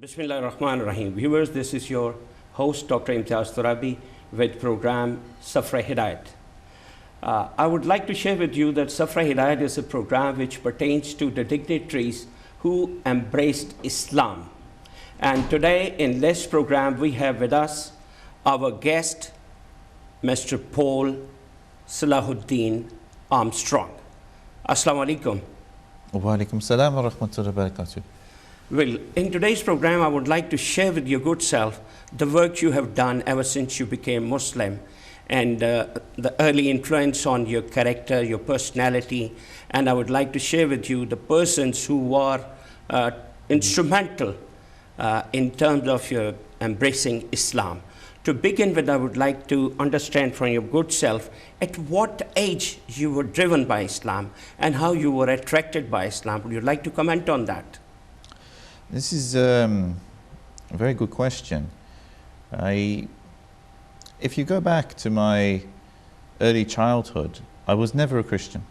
Bismillah ar-Rahman ar-Rahim. Viewers, this is your host, Dr. Imtiaz Turabi, with program Safr Hidayat. I would like to share with you that Safr Hidayat is a program which pertains to the dignitaries who embraced Islam. And today in this program, we have with us our guest, Mr. Paul Salahuddin Armstrong. Assalamu alaikum. Wa alaikum salam wa rahmatullahi wa barakatuh. Well, in today's program, I would like to share with your good self the work you have done ever since you became Muslim and the early influence on your character, your personality, and I would like to share with you the persons who are instrumental in terms of your embracing Islam. To begin with, I would like to understand from your good self at what age you were driven by Islam and how you were attracted by Islam. Would you like to comment on that? This is a very good question. If you go back to my early childhood, I was never a Christian.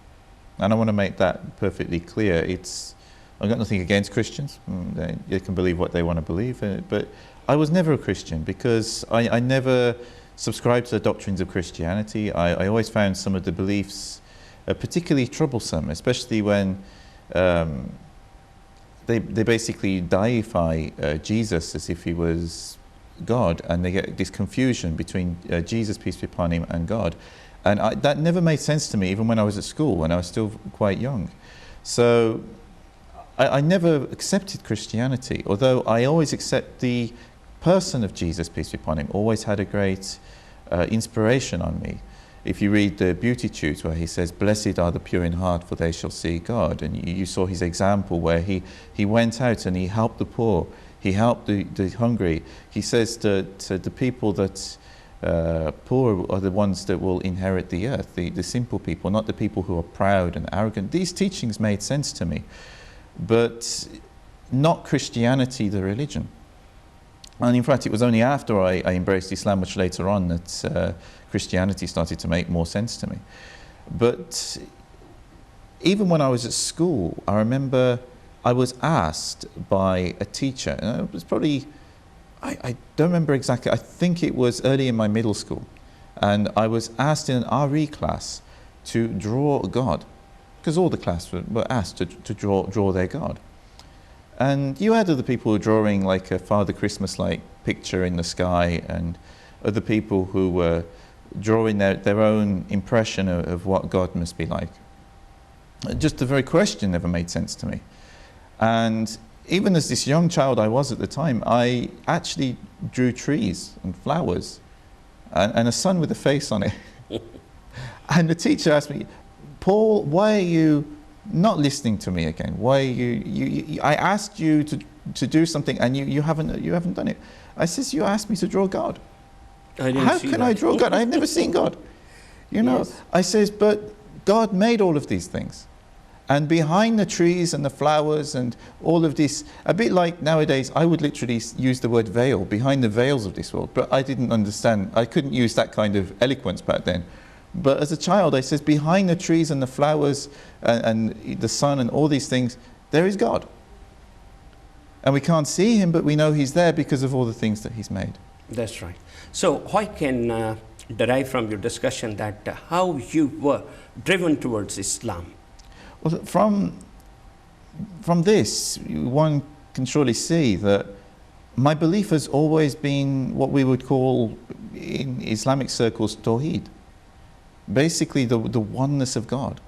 And I want to make that perfectly clear. I've got nothing against Christians. They can believe what they want to believe. But I was never a Christian because I never subscribed to the doctrines of Christianity. I always found some of the beliefs particularly troublesome, especially when they basically deify Jesus as if he was God, and they get this confusion between Jesus, peace be upon him, and God. And that never made sense to me, even when I was at school, when I was still quite young. So I never accepted Christianity, although I always accept the person of Jesus, peace be upon him, always had a great inspiration on me. If you read the Beatitudes where he says, "Blessed are the pure in heart, for they shall see God," and you saw his example where he went out and he helped the poor, he helped the hungry. He says to the people that poor are the ones that will inherit the earth, the simple people, not the people who are proud and arrogant. These teachings made sense to me, but not Christianity, the religion. And in fact, it was only after I embraced Islam, much later on, that Christianity started to make more sense to me. But even when I was at school, I remember I was asked by a teacher, and it was probably, I don't remember exactly, I think it was early in my middle school, and I was asked in an RE class to draw God, because all the class were asked to draw their God. And you had other people who were drawing like a Father Christmas-like picture in the sky, and other people who were drawing their own impression of what God must be like. Just the very question never made sense to me. And even as this young child I was at the time, I actually drew trees and flowers and a sun with a face on it. And the teacher asked me, "Paul, why are you not listening to me again? Why I asked you to do something and you haven't done it." I says, "You asked me to draw God. How can I draw God? I've never seen God." You know, yes. I says, "But God made all of these things. And behind the trees and the flowers and all of this," a bit like nowadays, I would literally use the word veil, behind the veils of this world. But I didn't understand, I couldn't use that kind of eloquence back then. But as a child, I says, behind the trees and the flowers and the sun and all these things, there is God. And we can't see him, but we know he's there because of all the things that he's made. That's right. So I can derive from your discussion that how you were driven towards Islam. Well, from this, one can surely see that my belief has always been what we would call in Islamic circles Tawheed. Basically the oneness of God.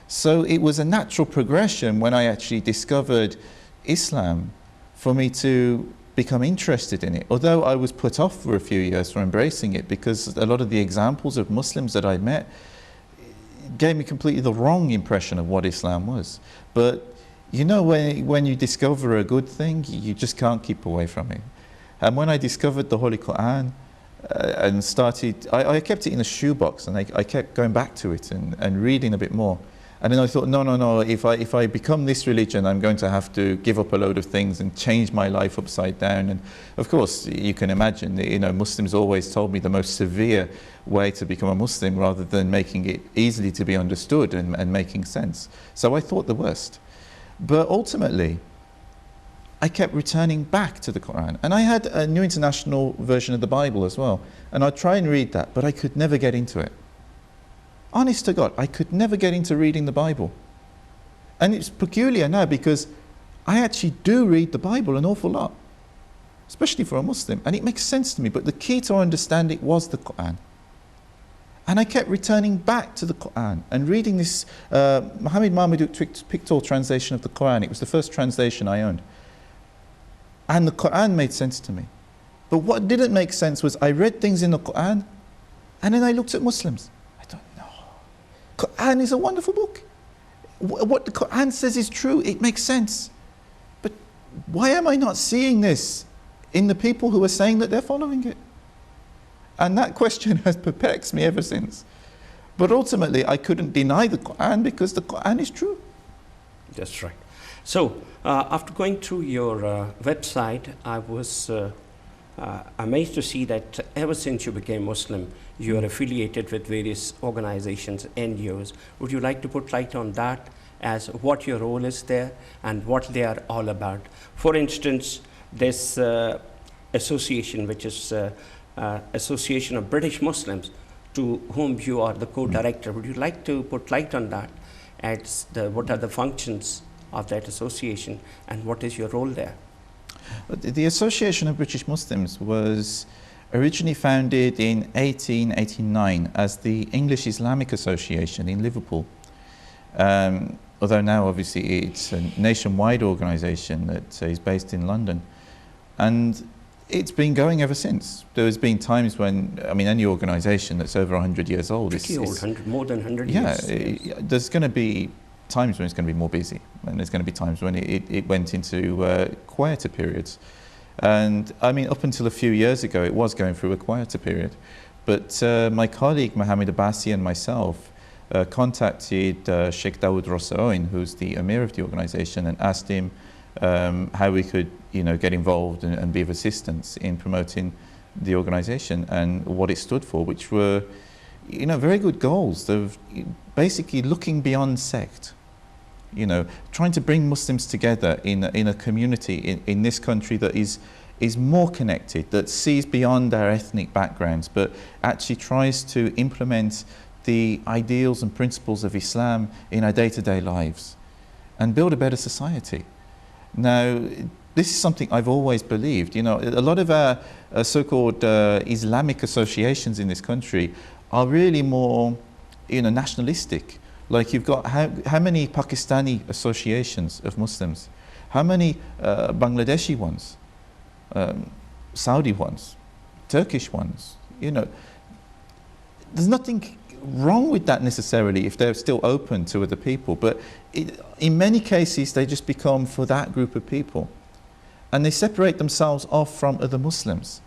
So it was a natural progression when I actually discovered Islam for me to become interested in it. Although I was put off for a few years from embracing it because a lot of the examples of Muslims that I met gave me completely the wrong impression of what Islam was. But you know, when you discover a good thing, you just can't keep away from it. And when I discovered the Holy Quran, and started, I kept it in a shoebox, and I kept going back to it and reading a bit more. And then I thought, no, if I become this religion, I'm going to have to give up a load of things and change my life upside down. And of course, you can imagine, you know, Muslims always told me the most severe way to become a Muslim rather than making it easily to be understood and making sense. So I thought the worst. But ultimately, I kept returning back to the Quran. And I had a New International Version of the Bible as well. And I'd try and read that, but I could never get into it. Honest to God, I could never get into reading the Bible. And it's peculiar now because I actually do read the Bible an awful lot, especially for a Muslim. And it makes sense to me, but the key to understand it was the Quran. And I kept returning back to the Quran and reading this Muhammad Marmaduke pictorial translation of the Quran. It was the first translation I owned. And the Quran made sense to me. But what didn't make sense was I read things in the Quran and then I looked at Muslims. I thought, no, Quran is a wonderful book. What the Quran says is true, it makes sense. But why am I not seeing this in the people who are saying that they're following it? And that question has perplexed me ever since. But ultimately, I couldn't deny the Quran because the Quran is true. That's right. So, after going through your website, I was amazed to see that ever since you became Muslim, you are affiliated with various organizations, NGOs. Would you like to put light on that as what your role is there and what they are all about? For instance, this association, which is Association of British Muslims, to whom you are the co-director. Would you like to put light on that as what are the functions of that association and what is your role there? The Association of British Muslims was originally founded in 1889 as the English Islamic Association in Liverpool. Although now obviously it's a nationwide organisation that is based in London. And it's been going ever since. There's been times when, I mean, any organisation that's over 100 years old is more than 100 years. Yeah, there's going to be times when it's going to be more busy, and there's going to be times when it went into quieter periods. And I mean, up until a few years ago, it was going through a quieter period. But my colleague Mohammed Abbasi and myself contacted Sheikh Dawood Rosaoin, who's the Emir of the organisation, and asked him how we could, get involved and be of assistance in promoting the organisation and what it stood for, which were, very good goals of basically looking beyond sect, trying to bring Muslims together in a community in this country that is more connected, that sees beyond our ethnic backgrounds, but actually tries to implement the ideals and principles of Islam in our day-to-day lives and build a better society. Now, this is something I've always believed. A lot of our so-called Islamic associations in this country are really more, nationalistic. Like you've got how many Pakistani associations of Muslims? How many Bangladeshi ones? Saudi ones? Turkish ones? There's nothing wrong with that necessarily if they're still open to other people, but in many cases they just become for that group of people, and they separate themselves off from other Muslims,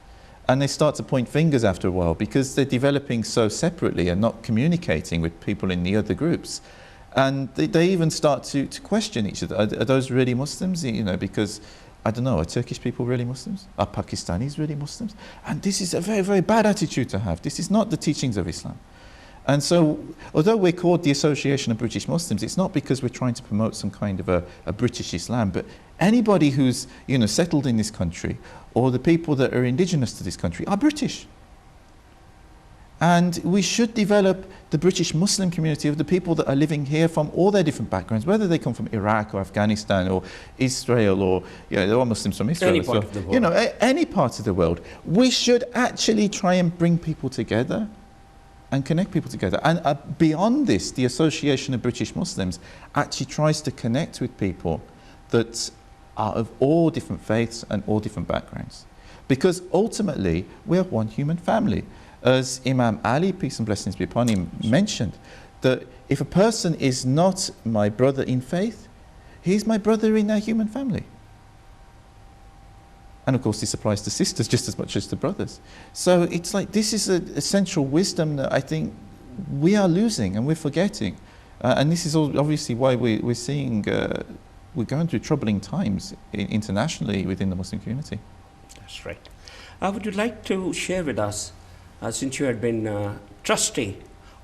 and they start to point fingers after a while because they're developing so separately and not communicating with people in the other groups, and they even start to question each other. Are those really Muslims? Because I don't know, are Turkish people really Muslims? Are Pakistanis really Muslims? And this is a very, very bad attitude to have. This is not the teachings of Islam. And so, although we're called the Association of British Muslims, it's not because we're trying to promote some kind of a British Islam, but anybody who's settled in this country, or the people that are indigenous to this country, are British. And we should develop the British Muslim community of the people that are living here from all their different backgrounds, whether they come from Iraq or Afghanistan or Israel, or there are Muslims from Israel any as part well. Of the world. Any part of the world. We should actually try and bring people together and connect people together. And beyond this, the Association of British Muslims actually tries to connect with people that are of all different faiths and all different backgrounds. Because ultimately, we're one human family. As Imam Ali, peace and blessings be upon him, mentioned, that if a person is not my brother in faith, he's my brother in our human family. And of course this applies to sisters just as much as to brothers. So it's like this is an essential wisdom that I think we are losing and we're forgetting. And this is obviously why we're seeing, we're going through troubling times internationally within the Muslim community. That's right. Would you like to share with us, since you had been trustee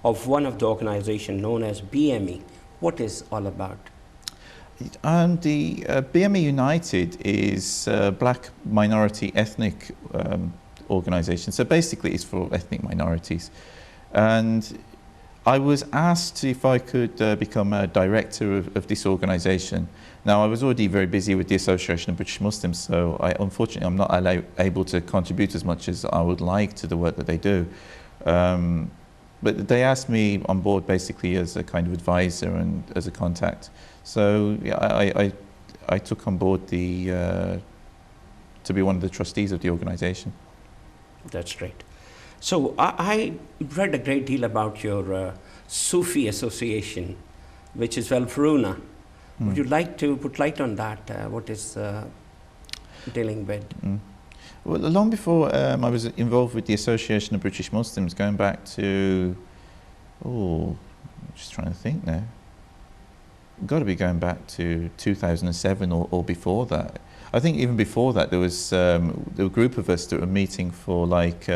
of one of the organizations known as BME, what is all about? And the BME United is a black minority ethnic organisation. So basically it's for ethnic minorities. And I was asked if I could become a director of this organisation. Now, I was already very busy with the Association of British Muslims, so unfortunately I'm not able to contribute as much as I would like to the work that they do. But they asked me on board basically as a kind of advisor and as a contact. So yeah, I took on board to be one of the trustees of the organisation. That's great. So I read a great deal about your Sufi association, which is Furuna. Would you like to put light on that? What is dealing with? Well, long before I was involved with the Association of British Muslims, going back to, just trying to think now. Got to be going back to 2007 or before that. I think even before that there was a group of us that were meeting for like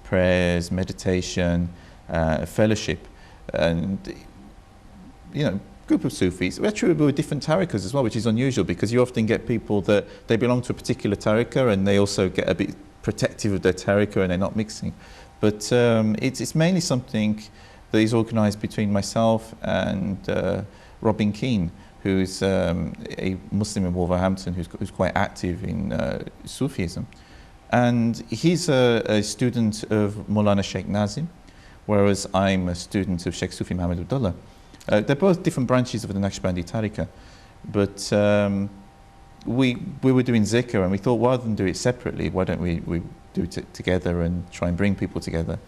prayers, meditation, fellowship, and group of Sufis. Actually, we were different tariqas as well, which is unusual because you often get people that they belong to a particular tariqa and they also get a bit protective of their tariqa and they're not mixing. But it's mainly something that is organised between myself and Robin Keane, who's a Muslim in Wolverhampton who's quite active in Sufism. And he's a student of Maulana Sheikh Nazim, whereas I'm a student of Sheikh Sufi Muhammad Abdullah. They're both different branches of the Naqshbandi Tariqa, but we were doing zikr and we thought rather than do it separately, why don't we do it together and try and bring people together.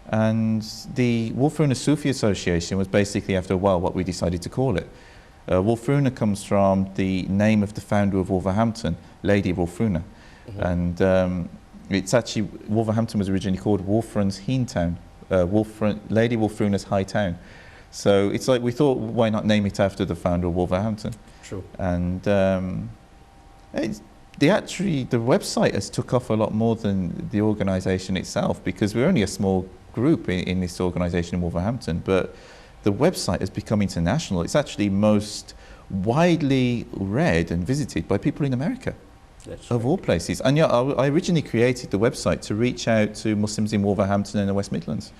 And the Furuna Sufi Association was basically after a while what we decided to call it. Furuna comes from the name of the founder of Wolverhampton, Lady Furuna. And it's actually, Wolverhampton was originally called Wolfran's Heen Town, Lady Wolfruna's High Town. So it's like we thought, why not name it after the founder of Wolverhampton? True. And the website has took off a lot more than the organisation itself, because we're only a small group in this organisation in Wolverhampton, but the website has become international. It's actually most widely read and visited by people in America. That's of right. all places. And yeah, I originally created the website to reach out to Muslims in Wolverhampton and the West Midlands.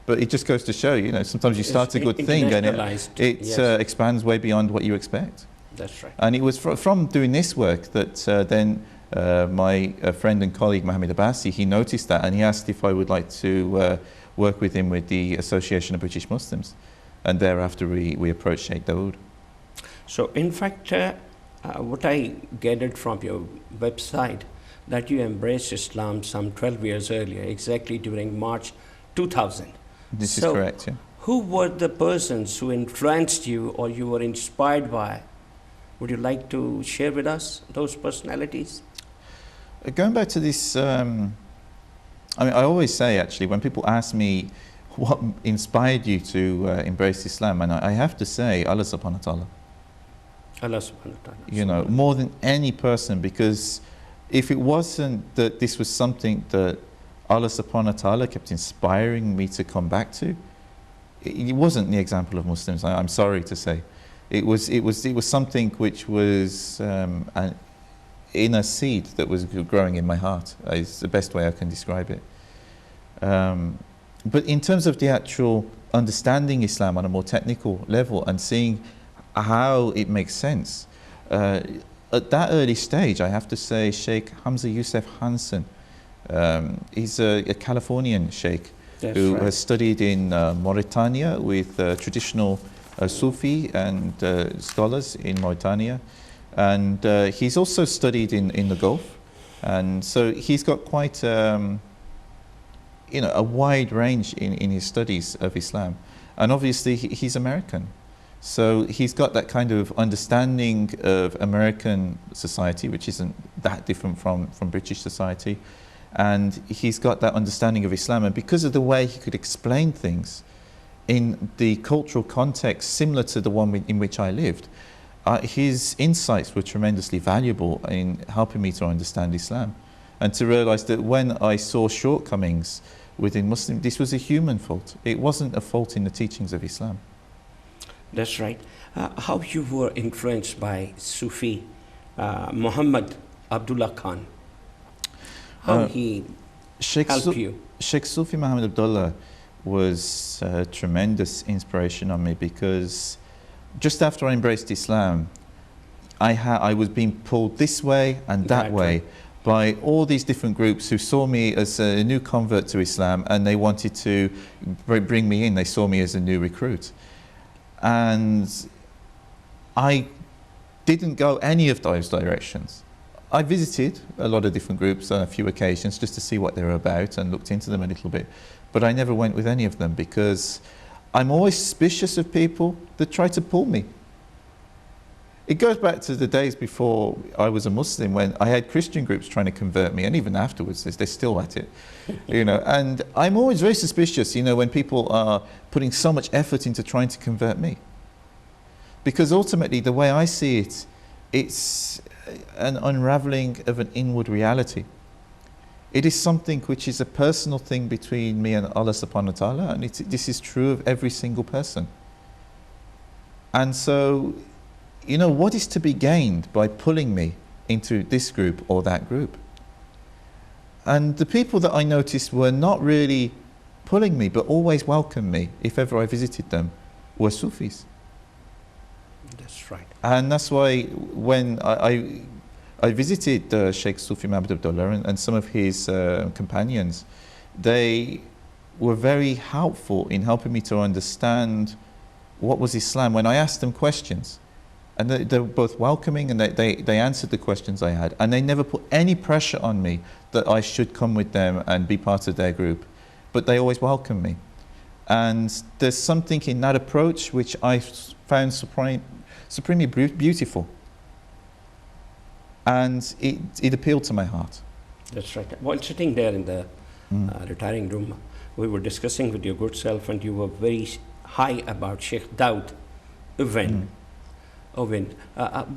But it just goes to show, sometimes you start a good thing and it yes. Expands way beyond what you expect. That's right. And it was from doing this work that then my friend and colleague Mohammed Abbasi, he noticed that and he asked if I would like to work with him with the Association of British Muslims. And thereafter we approached Sheikh Dawood. So in fact, what I gathered from your website, that you embraced Islam some 12 years earlier, exactly during March 2000. This is correct, yeah. Who were the persons who influenced you or you were inspired by? Would you like to share with us those personalities? Going back to this, I always say actually, when people ask me what inspired you to embrace Islam, and I have to say Allah subhanahu wa ta'ala. Allah subhanahu wa ta'ala. More than any person, because if it wasn't that this was something that Allah subhanahu wa ta'ala kept inspiring me to come back to, it wasn't the example of Muslims, I'm sorry to say. It was something which was an inner seed that was growing in my heart, is the best way I can describe it. But in terms of the actual understanding Islam on a more technical level and seeing how it makes sense, at that early stage, I have to say Sheikh Hamza Yusuf Hansen, he's a Californian sheikh who has studied in Mauritania with traditional Sufi and scholars in Mauritania, and he's also studied in the Gulf, and so he's got quite a wide range in his studies of Islam, and obviously he's American. So he's got that kind of understanding of American society, which isn't that different from British society. And he's got that understanding of Islam. And because of the way he could explain things in the cultural context similar to the one in which I lived, his insights were tremendously valuable in helping me to understand Islam. And to realize that when I saw shortcomings within Muslims, this was a human fault. It wasn't a fault in the teachings of Islam. That's right. How you were influenced by Sufi Muhammad Abdullah Khan? How he helped you? Sheikh Sufi Muhammad Abdullah was a tremendous inspiration on me, because just after I embraced Islam, I was being pulled this way and that way by all these different groups who saw me as a new convert to Islam, and they wanted to bring me in. They saw me as a new recruit. And I didn't go any of those directions. I visited a lot of different groups on a few occasions just to see what they were about and looked into them a little bit. But I never went with any of them, because I'm always suspicious of people that try to pull me. It goes back to the days before I was a Muslim, when I had Christian groups trying to convert me, and even afterwards, they're still at it, you know. And I'm always very suspicious, you know, when people are putting so much effort into trying to convert me. Because ultimately, the way I see it, it's an unraveling of an inward reality. It is something which is a personal thing between me and Allah subhanahu wa ta'ala, and this is true of every single person. And so, you know, what is to be gained by pulling me into this group or that group? And the people that I noticed were not really pulling me, but always welcomed me if ever I visited them, were Sufis. That's right. And that's why when I visited Sheikh Sufi Muhammad Abdullah and some of his companions, they were very helpful in helping me to understand what was Islam when I asked them questions. And they were both welcoming, and they answered the questions I had. And they never put any pressure on me that I should come with them and be part of their group. But they always welcomed me. And there's something in that approach which I found supremely beautiful. And it appealed to my heart. That's right. While sitting there in the retiring room, we were discussing with your good self, and you were very high about Sheikh Daud Uven.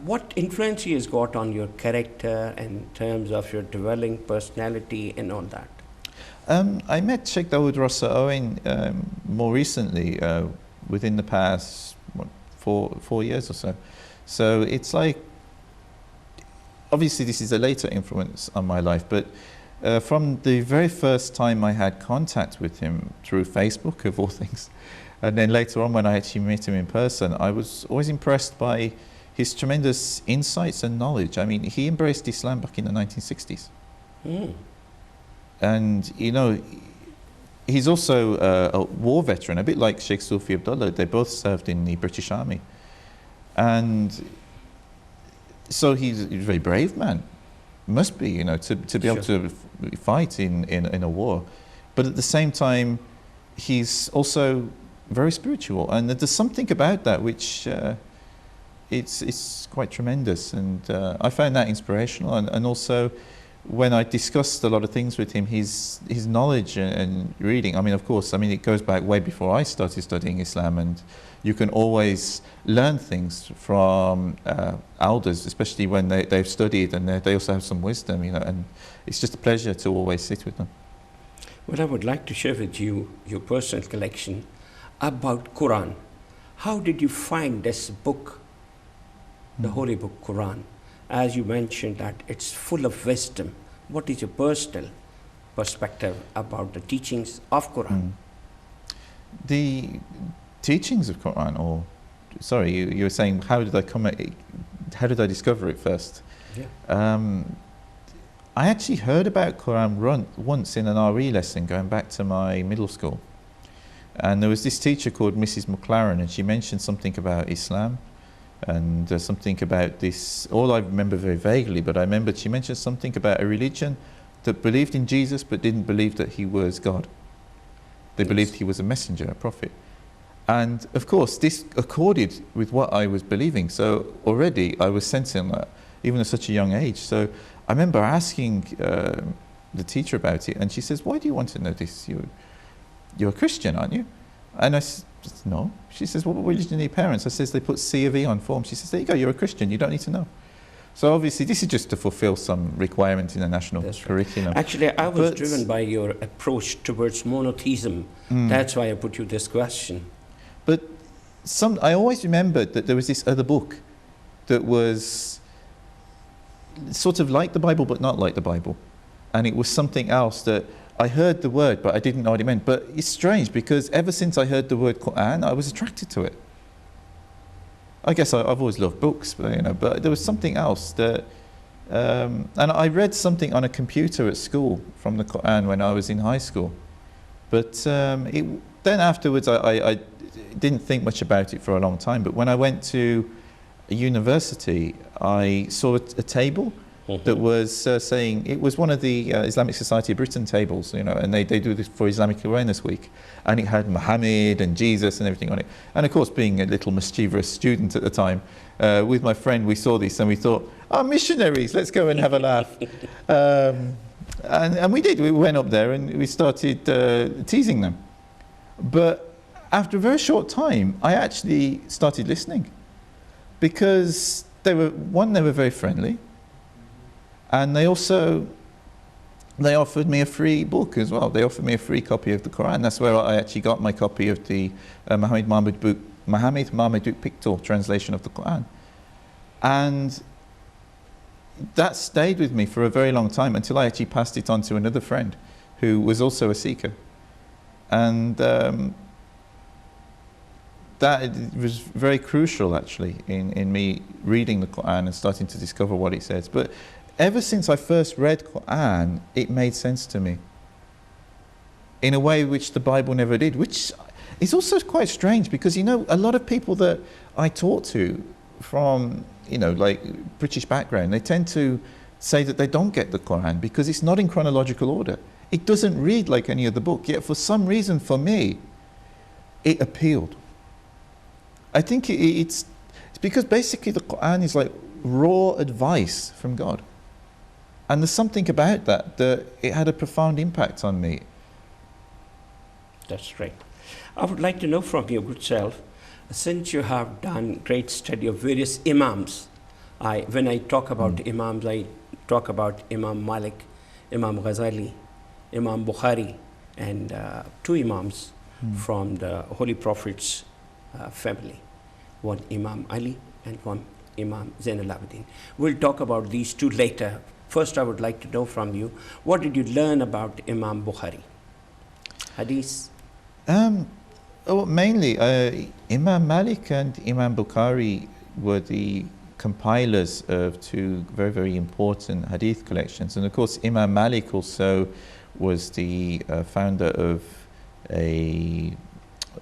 What influence he has got on your character in terms of your developing personality and all that? I met Sheikh Dawood Rasa Owen more recently, within the past 4 years or so. So it's like, obviously this is a later influence on my life, but from the very first time I had contact with him through Facebook, of all things, and then later on when I actually met him in person, I was always impressed by his tremendous insights and knowledge. I mean, he embraced Islam back in the 1960s. And, you know, he's also a war veteran, a bit like Sheikh Sufi Abdullah. They both served in the British Army. And so he's a very brave man. Must be, you know, to be able to fight in a war. But at the same time, he's also very spiritual, and there's something about that which it's quite tremendous, and I found that inspirational. And also, when I discussed a lot of things with him, his knowledge and reading, I mean, of course, I mean, it goes back way before I started studying Islam, and you can always learn things from elders, especially when they've studied, and they also have some wisdom, you know, and it's just a pleasure to always sit with them. Well, I would like to share with you your personal collection about Quran. How did you find this book, the Holy Book Quran? As you mentioned that it's full of wisdom. What is your personal perspective about the teachings of Quran? The teachings of Quran, or sorry, you were saying how did I discover it first? Yeah. I actually heard about Quran once in an RE lesson going back to my middle school. And there was this teacher called Mrs. McLaren, and she mentioned something about Islam and something about this. All I remember very vaguely, but I remembered she mentioned something about a religion that believed in Jesus but didn't believe that he was God. They believed he was a messenger, a prophet. And of course, this accorded with what I was believing. So already I was sensing that, even at such a young age. So I remember asking the teacher about it, and she says, "Why do you want to know this? You're a Christian, aren't you?" And I said, "No." She says, "What religion are your parents?" I says, "They put C of E on form." She says, "There you go, you're a Christian, you don't need to know." So obviously this is just to fulfill some requirement in the national curriculum. Actually, I was driven by your approach towards monotheism. That's why I put you this question. But I always remembered that there was this other book that was sort of like the Bible but not like the Bible, and it was something else that I heard the word but I didn't know what it meant. But it's strange because ever since I heard the word Quran, I was attracted to it. I guess I've always loved books, but there was something else that and I read something on a computer at school from the Quran when I was in high school, but then afterwards I didn't think much about it for a long time. But when I went to university, I saw a table that was saying, it was one of the Islamic Society of Britain tables, and they do this for Islamic Awareness Week, and it had Muhammad and Jesus and everything on it. And of course, being a little mischievous student at the time, with my friend, we saw this and we thought, missionaries, let's go and have a laugh. And we did. We went up there and we started teasing them. But after a very short time, I actually started listening, because they were very friendly, and they offered me a free book as well. They offered me a free copy of the Quran. That's where I actually got my copy of the Muhammad Marmaduke Pictorial translation of the Quran. And that stayed with me for a very long time, until I actually passed it on to another friend who was also a seeker. And that was very crucial, actually, in me reading the Quran and starting to discover what it says. But ever since I first read Quran, it made sense to me in a way which the Bible never did, which is also quite strange, because a lot of people that I talk to from like British background, they tend to say that they don't get the Quran because it's not in chronological order. It doesn't read like any other book, yet for some reason for me it appealed. I think it's because basically the Quran is like raw advice from God. And there's something about that it had a profound impact on me. That's right. I would like to know from your good self, since you have done great study of various Imams, when I talk about Imams, I talk about Imam Malik, Imam Ghazali, Imam Bukhari, and two Imams from the Holy Prophet's family, one Imam Ali and one Imam Zainul Abidin. We'll talk about these two later. First, I would like to know from you, what did you learn about Imam Bukhari? Hadith? Mainly, Imam Malik and Imam Bukhari were the compilers of two very, very important hadith collections. And of course, Imam Malik also was the founder of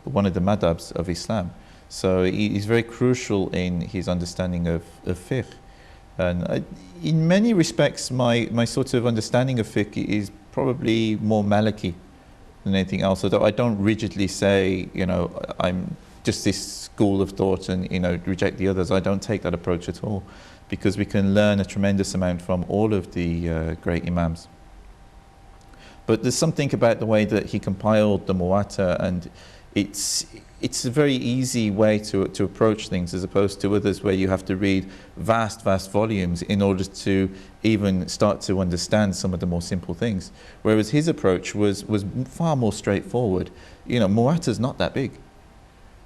one of the madhabs of Islam. So he's very crucial in his understanding of fiqh. And in many respects, my sort of understanding of fiqh is probably more Maliki than anything else. Although I don't rigidly say, I'm just this school of thought and, reject the others. I don't take that approach at all, because we can learn a tremendous amount from all of the great Imams. But there's something about the way that he compiled the Muwatta, and it's a very easy way to approach things, as opposed to others where you have to read vast volumes in order to even start to understand some of the more simple things. Whereas his approach was far more straightforward. Muwatta's not that big,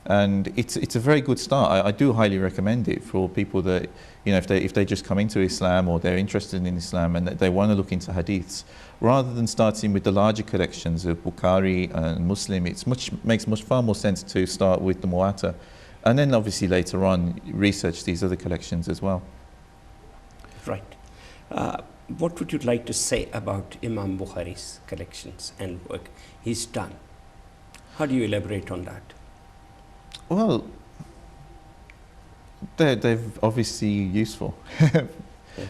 and it's a very good start. I do highly recommend it for people that, if they just come into Islam, or they're interested in Islam and they want to look into hadiths, rather than starting with the larger collections of Bukhari and Muslim. Makes far more sense to start with the Muwatta, and then obviously later on research these other collections as well. Right. What would you like to say about Imam Bukhari's collections and work he's done? How do you elaborate on that? Well, they're obviously useful,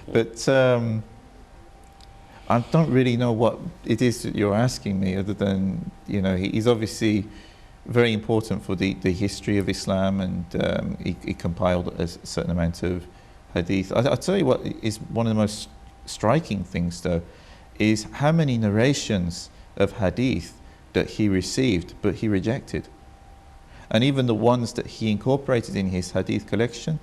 but I don't really know what it is that you're asking me, other than, he's obviously very important for the history of Islam, and he compiled a certain amount of hadith. I'll tell you what is one of the most striking things, though, is how many narrations of hadith that he received but he rejected. And even the ones that he incorporated in his hadith collection,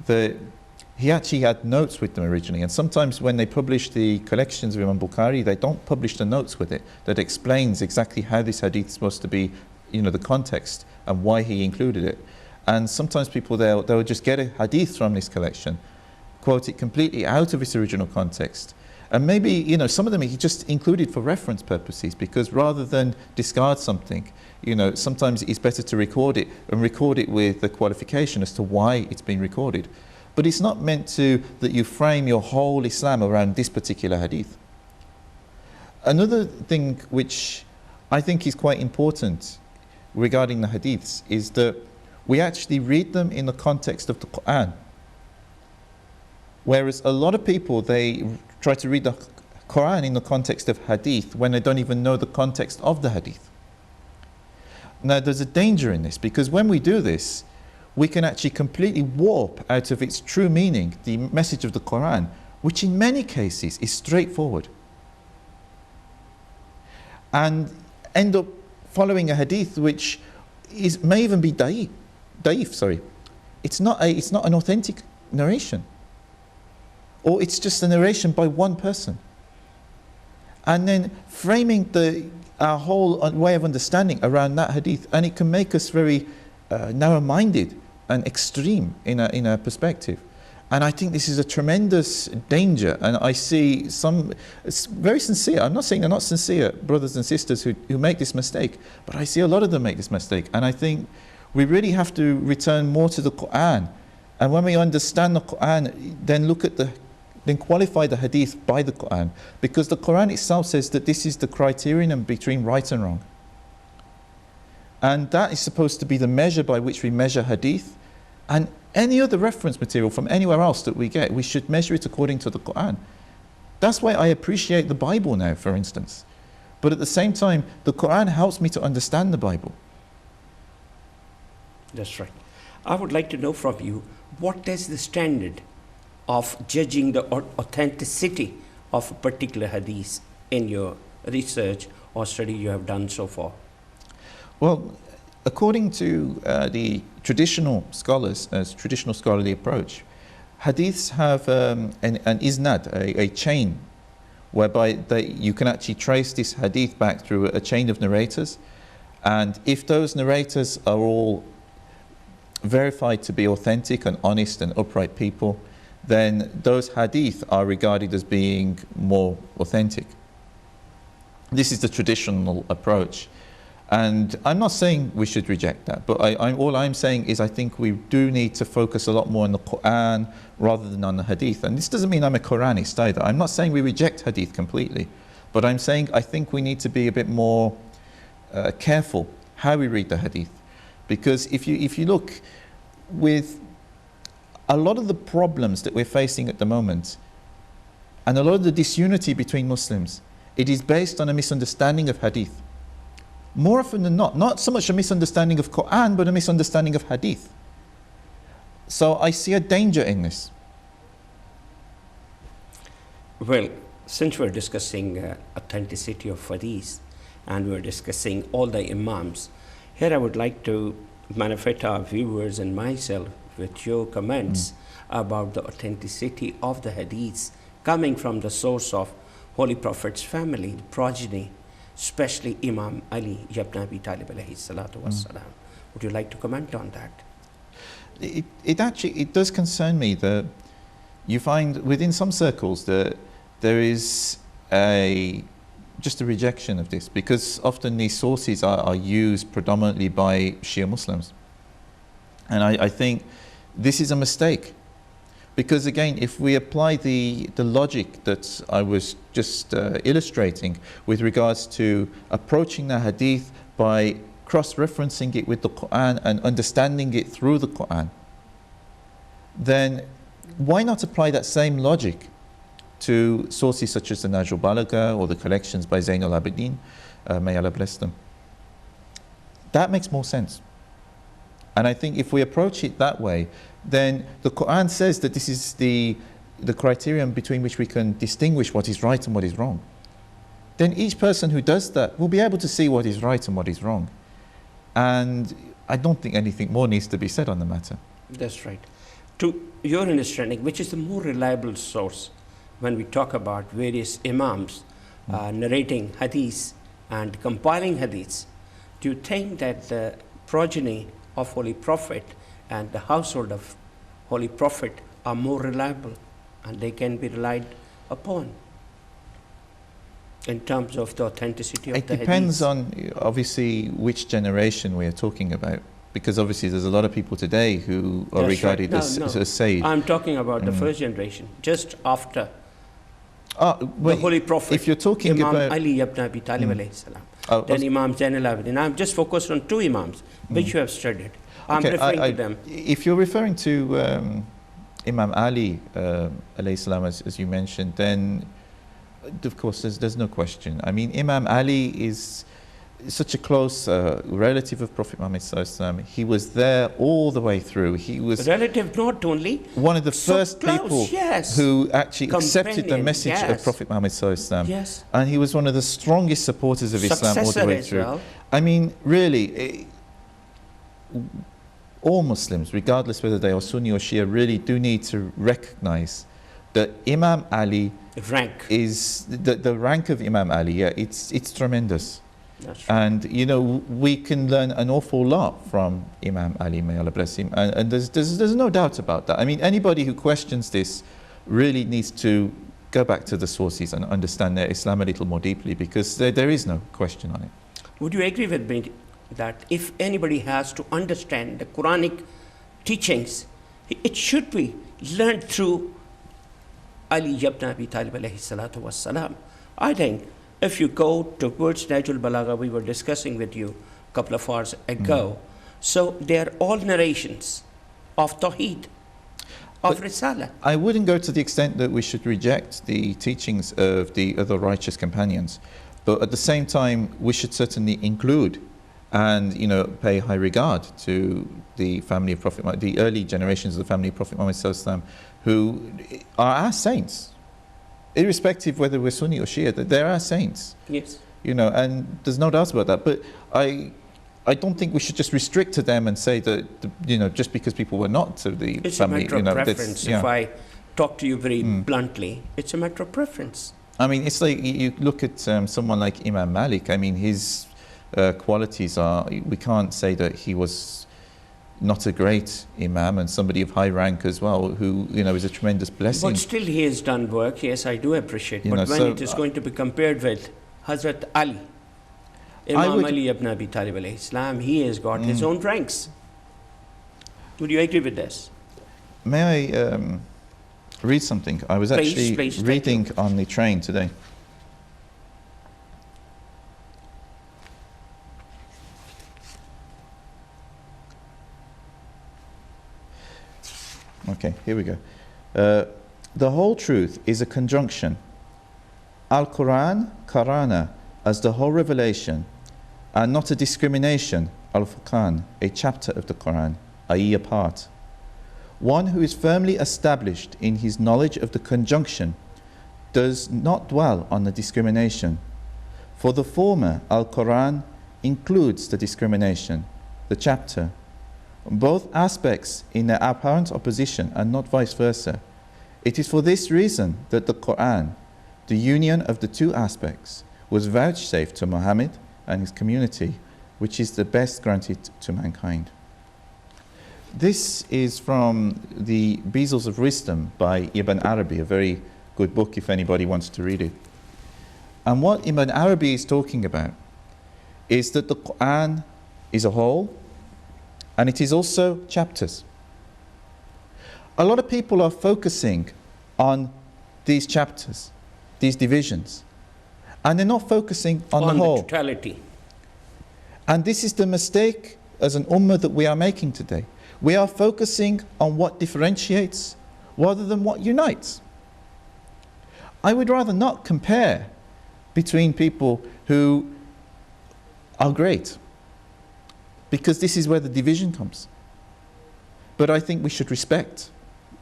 he actually had notes with them originally. And sometimes when they publish the collections of Imam Bukhari, they don't publish the notes with it that explains exactly how this hadith is supposed to be, the context and why he included it. And sometimes people, they'll just get a hadith from this collection, quote it completely out of its original context. And maybe, you know, some of them he just included for reference purposes, because rather than discard something, you know, sometimes it's better to record it, and record it with the qualification as to why it's been recorded. But it's not meant to, that you frame your whole Islam around this particular hadith. Another thing which I think is quite important regarding the hadiths is that we actually read them in the context of the Quran. Whereas a lot of people, they try to read the Quran in the context of hadith when they don't even know the context of the hadith. Now there's a danger in this, because when we do this, we can actually completely warp out of its true meaning the message of the Quran, which in many cases is straightforward, and end up following a hadith which may even be da'if, sorry. It's not an authentic narration, or it's just a narration by one person, and then framing our whole way of understanding around that hadith, and it can make us very narrow-minded and extreme in a perspective. And I think this is a tremendous danger, and I see some very sincere, I'm not saying they're not sincere brothers and sisters who make this mistake, but I see a lot of them make this mistake, and I think we really have to return more to the Quran. And when we understand the Quran, then qualify the hadith by the Quran, because the Quran itself says that this is the criterion between right and wrong. And that is supposed to be the measure by which we measure hadith, and any other reference material from anywhere else that we get, we should measure it according to the Quran. That's why I appreciate the Bible now, for instance. But at the same time, the Quran helps me to understand the Bible. That's right. I would like to know from you, what is the standard of judging the authenticity of a particular hadith in your research or study you have done so far? Well, according to the traditional scholars, traditional scholarly approach, hadiths have an isnad, a chain, whereby you can actually trace this hadith back through a chain of narrators. And if those narrators are all verified to be authentic and honest and upright people, then those hadith are regarded as being more authentic. This is the traditional approach. And I'm not saying we should reject that, but all I'm saying is I think we do need to focus a lot more on the Quran rather than on the hadith. And this doesn't mean I'm a Quranist either. I'm not saying we reject hadith completely, but I'm saying I think we need to be a bit more careful how we read the hadith. Because if you look, with a lot of the problems that we're facing at the moment, and a lot of the disunity between Muslims, it is based on a misunderstanding of hadith. More often than not so much a misunderstanding of Quran, but a misunderstanding of hadith. So I see a danger in this. Well, since we're discussing authenticity of hadith, and we're discussing all the imams, here I would like to benefit our viewers and myself with your comments about the authenticity of the hadiths coming from the source of Holy Prophet's family, the progeny, especially Imam Ali ibn Abi Talib alayhi salatu wassalam. Would you like to comment on that? It does concern me that you find within some circles that there is just a rejection of this, because often these sources are used predominantly by Shia Muslims. And I think this is a mistake, because again, if we apply the logic that I was just illustrating with regards to approaching the hadith by cross-referencing it with the Quran and understanding it through the Quran, then why not apply that same logic to sources such as the Nahj al-Balagha or the collections by Zayn al-Abidin, may Allah bless them? That makes more sense. And I think if we approach it that way, then the Quran says that this is the criterion between which we can distinguish what is right and what is wrong. Then each person who does that will be able to see what is right and what is wrong. And I don't think anything more needs to be said on the matter. That's right. To your understanding, which is the more reliable source when we talk about various imams narrating hadiths and compiling hadiths? Do you think that the progeny of Holy Prophet and the household of Holy Prophet are more reliable, and they can be relied upon in terms of the authenticity of it the depends hadith. on, obviously, which generation we are talking about. Because obviously there's a lot of people today who are That's regarded right. as Sayyid. I'm talking about the first generation, just after the Well, Holy Prophet. if you're talking Imam about Ali ibn Abi Talib alayhi salam. Oh, Then Imam Zain al-Abidin. I'm just focused on two Imams, which you have studied. I'm referring to them. If you're referring to Imam Ali alayhi salam, as you mentioned, then of course there's no question. I mean, Imam Ali is such a close relative of Prophet Muhammad sallallahu alaihi wasallam. He was there all the way through. He was Relative, not only one of the so first close, people yes. who actually accepted the Companion, message of yes. Prophet Muhammad sallallahu alaihi wasallam. Yes. And he was one of the strongest supporters of Islam all the Successor way as through. well. I mean, really, all Muslims, regardless whether they are Sunni or Shia, really do need to recognize that Imam Ali Rank. is the rank of Imam Ali. Yeah, it's tremendous. That's right. And you know, we can learn an awful lot from Imam Ali, may Allah bless him, and there's no doubt about that. I mean, anybody who questions this really needs to go back to the sources and understand their Islam a little more deeply, because there is no question on it. Would you agree with me that if anybody has to understand the Quranic teachings, it should be learned through Ali ibn Abi Talib alayhi salatu wassalam? I think if you go towards Najul Balagha, we were discussing with you a couple of hours ago, so they are all narrations of Tawheed, of Risala. I wouldn't go to the extent that we should reject the teachings of the other righteous companions, but at the same time we should certainly include and, you know, pay high regard to the family of Prophet Muhammad, the early generations of the family of Prophet Muhammad sallallahu alaihi wasallam, who are our saints, irrespective whether we're Sunni or Shia. They're our saints. Yes. You know, and there's no doubt about that. But I don't think we should just restrict to them and say that, you know, just because people were not to the It's family, a matter you know, of preference. yeah. If I talk to you very bluntly, it's a matter of preference. I mean, it's like you look at someone like Imam Malik. I mean, his qualities are, we can't say that he was not a great Imam and somebody of high rank as well, who, you know, is a tremendous blessing. But still he has done work, yes, I do appreciate. You but know, when so, it is going to be compared with Hazrat Ali, Imam would- Ali ibn Abi Talib alayhi salam, he has got his own ranks. Would you agree with this? May I read something? I was actually Please, thank reading on the train today. Okay, here we go. The whole truth is a conjunction. Al-Quran, Qarana, as the whole revelation, and not a discrimination, Al-Furqan, a chapter of the Quran, i.e. a part. One who is firmly established in his knowledge of the conjunction does not dwell on the discrimination. For the former, Al-Quran, includes the discrimination, the chapter, both aspects in their apparent opposition and not vice versa. It is for this reason that the Quran, the union of the two aspects, was vouchsafed to Muhammad and his community, which is the best granted to mankind. This is from the Bezels of Wisdom by Ibn Arabi, a very good book if anybody wants to read it. And what Ibn Arabi is talking about is that the Quran is a whole, and it is also chapters. A lot of people are focusing on these chapters, these divisions, and they're not focusing on the whole. Totality. And this is the mistake as an ummah that we are making today. We are focusing on what differentiates rather than what unites. I would rather not compare between people who are great, because this is where the division comes. But I think we should respect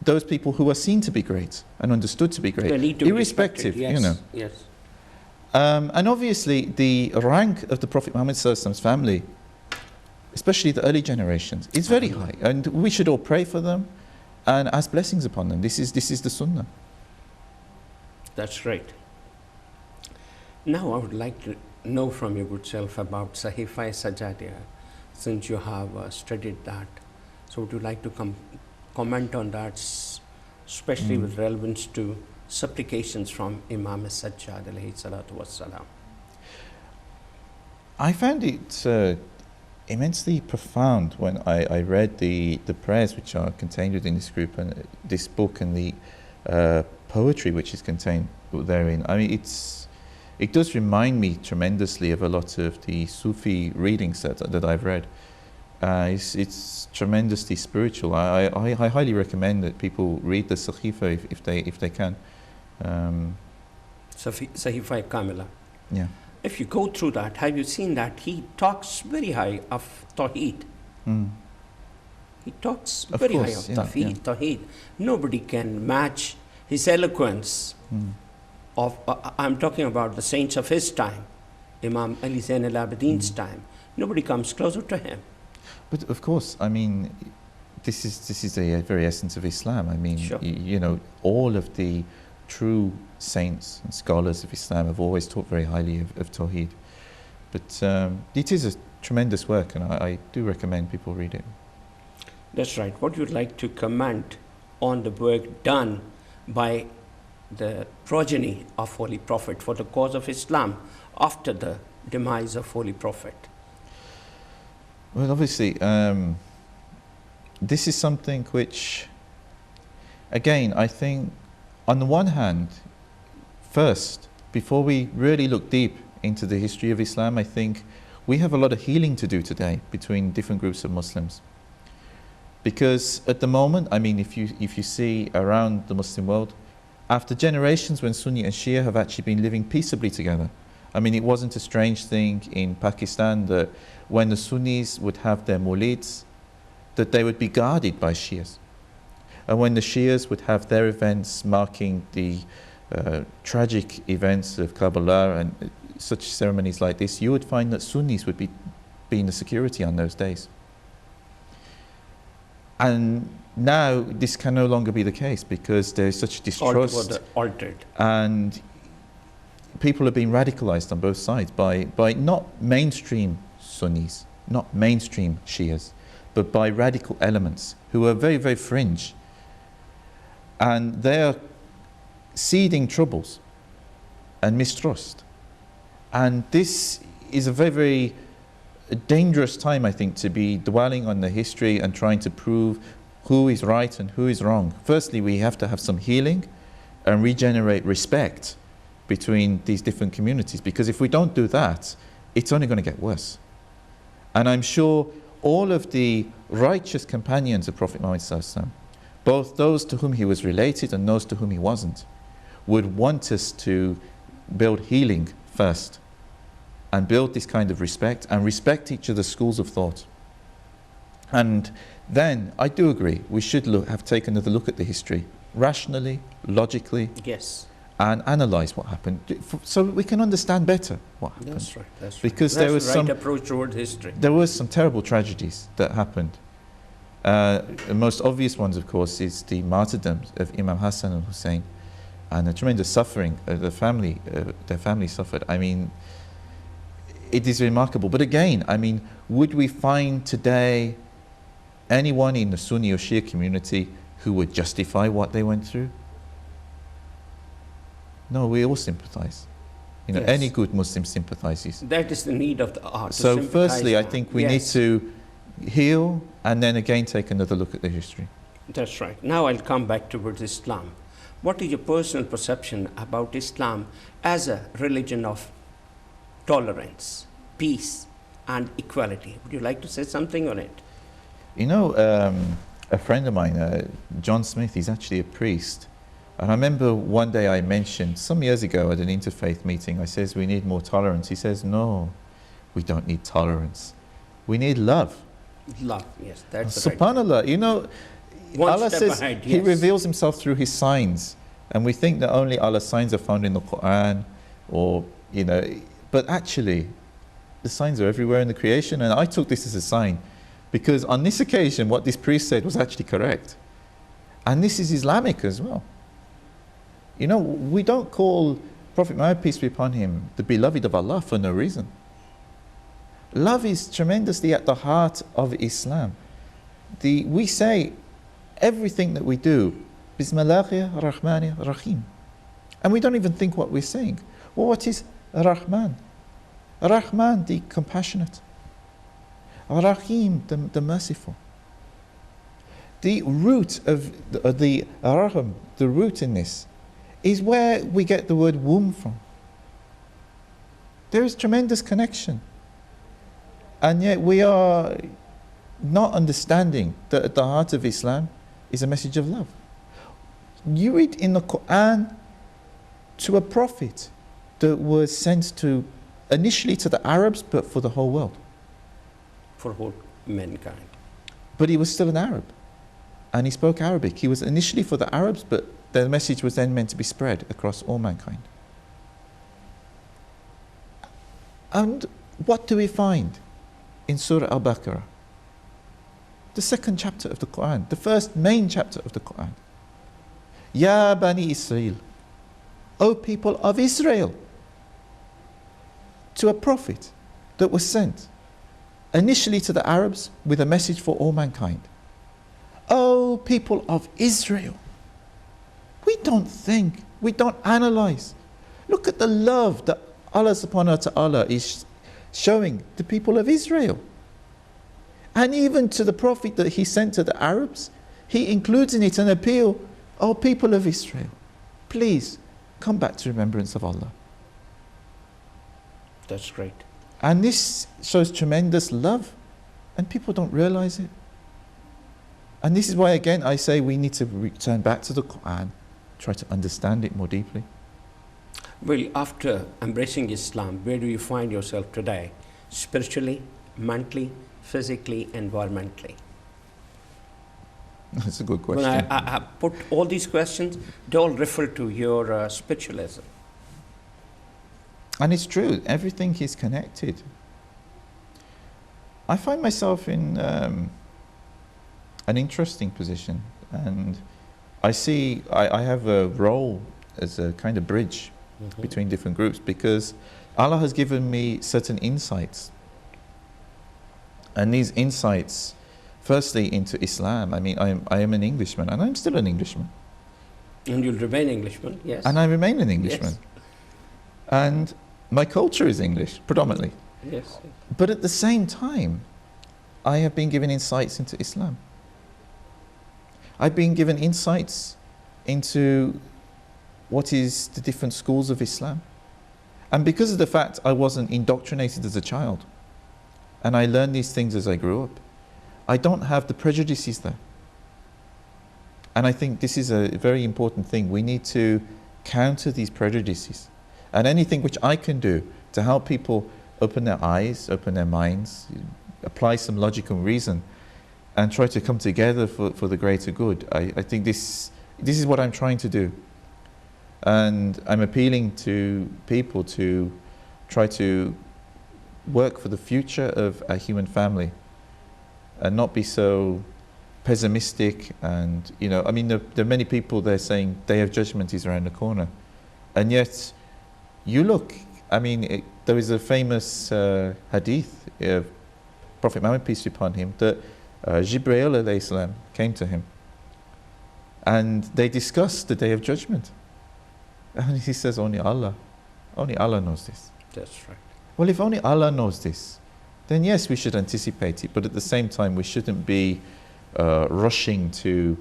those people who are seen to be great and understood to be great, They need to be irrespective, respected, you know. Yes. And obviously the rank of the Prophet Muhammad sallallahu alaihi wasallam's family, especially the early generations, is very high, and we should all pray for them and ask blessings upon them. This is the Sunnah. That's right. Now I would like to know from your good self about Sahifa Sajadiya, since you have studied that. So would you like to comment on that, especially with relevance to supplications from Imam Sajjad alayhi salatu wassalam? I found it immensely profound when I read the prayers which are contained within this group and this book and the poetry which is contained therein. I mean, it does remind me tremendously of a lot of the Sufi readings that I've read. It's tremendously spiritual. I highly recommend that people read the Sahifa if they can. Sahifa Kamila. Yeah. If you go through that, have you seen that he talks very high of Tawheed? He talks very high of Tawheed. Nobody can match his eloquence of, I'm talking about the saints of his time, Imam Ali Zain al-Abidin's time. Nobody comes closer to him. But of course, I mean, this is the very essence of Islam. I mean, sure. you know, all of the true saints and scholars of Islam have always taught very highly of Tawheed. But it is a tremendous work, and I do recommend people read it. That's right. What you'd like to comment on the work done by the progeny of Holy Prophet for the cause of Islam after the demise of Holy Prophet? Well, obviously, this is something which, again, I think, on the one hand, first, before we really look deep into the history of Islam, I think we have a lot of healing to do today between different groups of Muslims. Because at the moment, I mean, if you see around the Muslim world, after generations when Sunni and Shia have actually been living peaceably together. I mean, it wasn't a strange thing in Pakistan that when the Sunnis would have their mawlids, that they would be guarded by Shias. And when the Shias would have their events marking the tragic events of Karbala and such ceremonies like this, you would find that Sunnis would be in the security on those days. And now this can no longer be the case because there is such distrust. Altered. And people are being radicalized on both sides by not mainstream Sunnis, not mainstream Shias, but by radical elements who are very, very fringe. And they are seeding troubles and mistrust. And this is a very, very dangerous time, I think, to be dwelling on the history and trying to prove who is right and who is wrong. Firstly, we have to have some healing and regenerate respect between these different communities, because if we don't do that, it's only going to get worse. And I'm sure all of the righteous companions of Prophet Muhammad sallallahu alaihi wasallam, both those to whom he was related and those to whom he wasn't, would want us to build healing first and build this kind of respect and respect each other's schools of thought. And then I do agree we should take another look at the history rationally, logically, yes, and analyze what happened so we can understand better what happened. That's right. That's right. Because that's there was the right approach toward history. There was some terrible tragedies that happened. The most obvious ones, of course, is the martyrdom of Imam Hassan and Hussein, and the tremendous suffering their family suffered. I mean, it is remarkable. But again, I mean, would we find today anyone in the Sunni or Shia community who would justify what they went through? No, we all sympathize. You know, yes. Any good Muslim sympathizes. That is the need of the art. So firstly, I think we need to heal and then again take another look at the history. That's right. Now I'll come back towards Islam. What is your personal perception about Islam as a religion of tolerance, peace, and equality? Would you like to say something on it? You know, a friend of mine, John Smith, he's actually a priest. And I remember one day I mentioned, some years ago at an interfaith meeting, I says, we need more tolerance. He says, no, we don't need tolerance. We need love. Love, yes, that's SubhanAllah, right. You know, One Allah says ahead, He reveals Himself through His signs. And we think that only Allah's signs are found in the Quran or, you know, but actually, the signs are everywhere in the creation. And I took this as a sign because on this occasion, what this priest said was actually correct. And this is Islamic as well. You know, we don't call Prophet Muhammad, peace be upon him, the beloved of Allah for no reason. Love is tremendously at the heart of Islam. We say everything that we do, Bismillahir Rahmanir Rahim. And we don't even think what we're saying. Well, what is Rahman? Rahman, the compassionate. Rahim, the merciful. The root of the Rahim, the root in this, is where we get the word womb from. There is tremendous connection. And yet we are not understanding that at the heart of Islam is a message of love. You read in the Quran to a prophet that was sent to initially to the Arabs, but for the whole world. For whole mankind. But he was still an Arab. And he spoke Arabic. He was initially for the Arabs, but the message was then meant to be spread across all mankind. And what do we find in Surah Al-Baqarah? The second chapter of the Quran, the first main chapter of the Quran. Ya Bani Israel, O people of Israel, to a prophet that was sent initially to the Arabs with a message for all mankind. O people of Israel, we don't think, we don't analyze. Look at the love that Allah subhanahu wa ta'ala is showing the people of Israel. And even to the prophet that he sent to the Arabs, he includes in it an appeal, O people of Israel, please come back to remembrance of Allah. That's great. And this shows tremendous love, and people don't realize it. And this is why, again, I say we need to return back to the Quran, try to understand it more deeply. Well, after embracing Islam, where do you find yourself today? Spiritually, mentally, physically, environmentally? That's a good question. When I put all these questions, they all refer to your spiritualism. And it's true, everything is connected. I find myself in an interesting position, and I see I have a role as a kind of bridge between different groups, because Allah has given me certain insights. And these insights, firstly into Islam, I mean, I am an Englishman, and I'm still an Englishman. And you'll remain Englishman, yes. And I remain an Englishman. Yes. And my culture is English, predominantly. Yes. But at the same time, I have been given insights into Islam. I've been given insights into what is the different schools of Islam. And because of the fact I wasn't indoctrinated as a child, and I learned these things as I grew up, I don't have the prejudices there. And I think this is a very important thing. We need to counter these prejudices. And anything which I can do to help people open their eyes, open their minds, apply some logical reason, and try to come together for the greater good. I think this is what I'm trying to do. And I'm appealing to people to try to work for the future of a human family and not be so pessimistic. And, you know, I mean, there are many people there saying Day of Judgment is around the corner. And yet, you look, I mean, there is a famous hadith of Prophet Muhammad, peace be upon him, that Jibreel alayhi salam came to him and they discussed the Day of Judgment. And he says, only Allah knows this. That's right. Well, if only Allah knows this, then yes, we should anticipate it, but at the same time, we shouldn't be rushing to,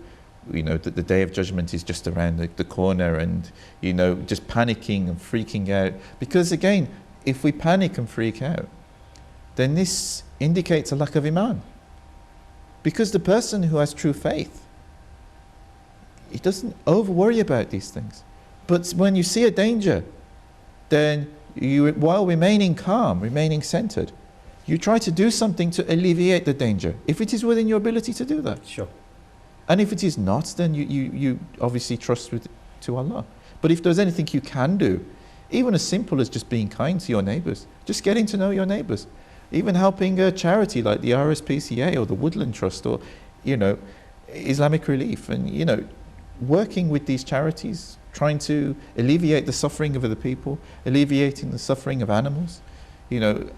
you know, that the Day of Judgment is just around the corner and, you know, just panicking and freaking out. Because again, if we panic and freak out, then this indicates a lack of iman. Because the person who has true faith, he doesn't over-worry about these things. But when you see a danger, then you, while remaining calm, remaining centered, you try to do something to alleviate the danger, if it is within your ability to do that. Sure. And if it is not, then you obviously trust to Allah. But if there's anything you can do, even as simple as just being kind to your neighbors, just getting to know your neighbors, even helping a charity like the RSPCA or the Woodland Trust or, you know, Islamic Relief, and, you know, working with these charities, trying to alleviate the suffering of other people, alleviating the suffering of animals,